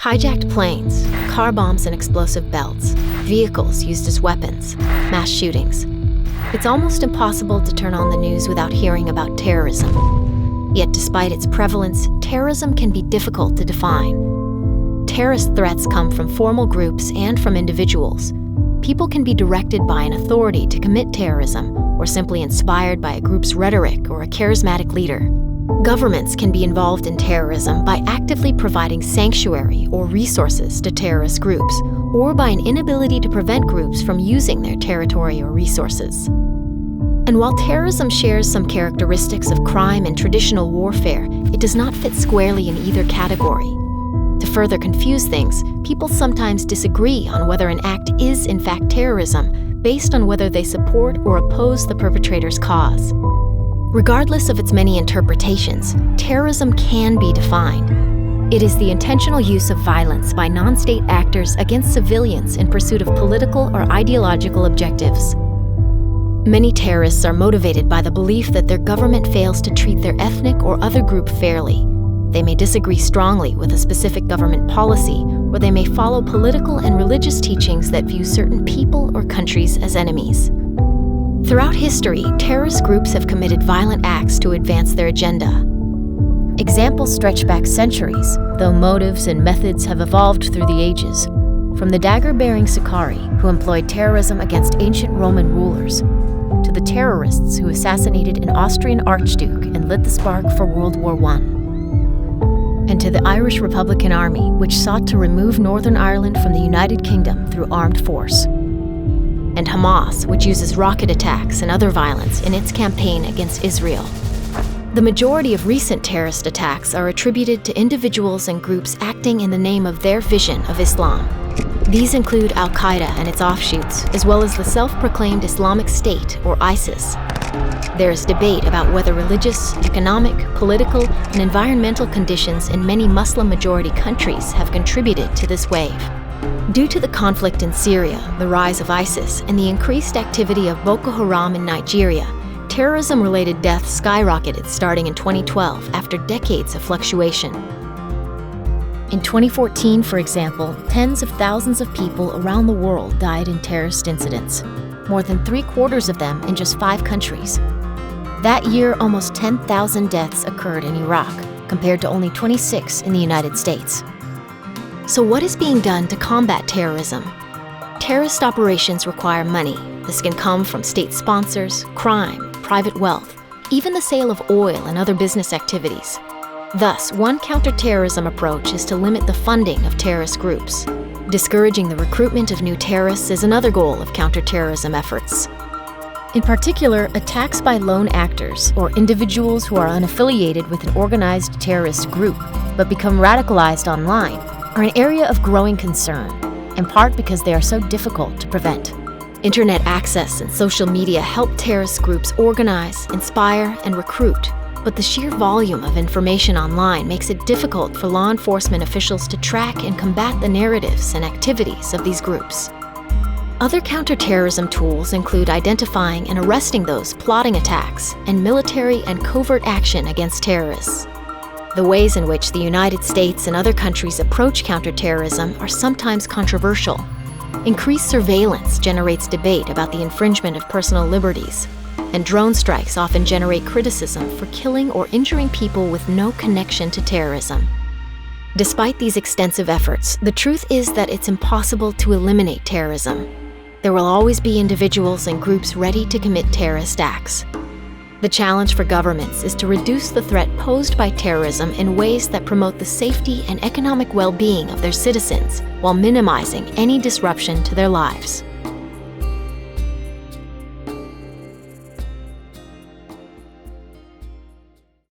Hijacked planes, car bombs and explosive belts, vehicles used as weapons, mass shootings. It's almost impossible to turn on the news without hearing about terrorism. Yet despite its prevalence, terrorism can be difficult to define. Terrorist threats come from formal groups and from individuals. People can be directed by an authority to commit terrorism, or simply inspired by a group's rhetoric or a charismatic leader. Governments can be involved in terrorism by actively providing sanctuary or resources to terrorist groups, or by an inability to prevent groups from using their territory or resources. And while terrorism shares some characteristics of crime and traditional warfare, it does not fit squarely in either category. To further confuse things, people sometimes disagree on whether an act is in fact terrorism based on whether they support or oppose the perpetrator's cause. Regardless of its many interpretations, terrorism can be defined. It is the intentional use of violence by non-state actors against civilians in pursuit of political or ideological objectives. Many terrorists are motivated by the belief that their government fails to treat their ethnic or other group fairly. They may disagree strongly with a specific government policy, or they may follow political and religious teachings that view certain people or countries as enemies. Throughout history, terrorist groups have committed violent acts to advance their agenda. Examples stretch back centuries, though motives and methods have evolved through the ages. From the dagger-bearing Sicarii, who employed terrorism against ancient Roman rulers, to the terrorists who assassinated an Austrian archduke and lit the spark for World War I. And to the Irish Republican Army, which sought to remove Northern Ireland from the United Kingdom through armed force. And Hamas, which uses rocket attacks and other violence in its campaign against Israel. The majority of recent terrorist attacks are attributed to individuals and groups acting in the name of their vision of Islam. These include Al-Qaeda and its offshoots, as well as the self-proclaimed Islamic State, or ISIS. There is debate about whether religious, economic, political, and environmental conditions in many Muslim-majority countries have contributed to this wave. Due to the conflict in Syria, the rise of ISIS, and the increased activity of Boko Haram in Nigeria, terrorism-related deaths skyrocketed starting in 2012 after decades of fluctuation. In 2014, for example, tens of thousands of people around the world died in terrorist incidents, more than 3/4 of them in just 5 countries. That year, almost 10,000 deaths occurred in Iraq, compared to only 26 in the United States. So what is being done to combat terrorism? Terrorist operations require money. This can come from state sponsors, crime, private wealth, even the sale of oil and other business activities. Thus, one counterterrorism approach is to limit the funding of terrorist groups. Discouraging the recruitment of new terrorists is another goal of counterterrorism efforts. In particular, attacks by lone actors, or individuals who are unaffiliated with an organized terrorist group, but become radicalized online, are an area of growing concern, in part because they are so difficult to prevent. Internet access and social media help terrorist groups organize, inspire, and recruit, but the sheer volume of information online makes it difficult for law enforcement officials to track and combat the narratives and activities of these groups. Other counterterrorism tools include identifying and arresting those plotting attacks, and military and covert action against terrorists. The ways in which the United States and other countries approach counterterrorism are sometimes controversial. Increased surveillance generates debate about the infringement of personal liberties, and drone strikes often generate criticism for killing or injuring people with no connection to terrorism. Despite these extensive efforts, the truth is that it's impossible to eliminate terrorism. There will always be individuals and groups ready to commit terrorist acts. The challenge for governments is to reduce the threat posed by terrorism in ways that promote the safety and economic well-being of their citizens while minimizing any disruption to their lives.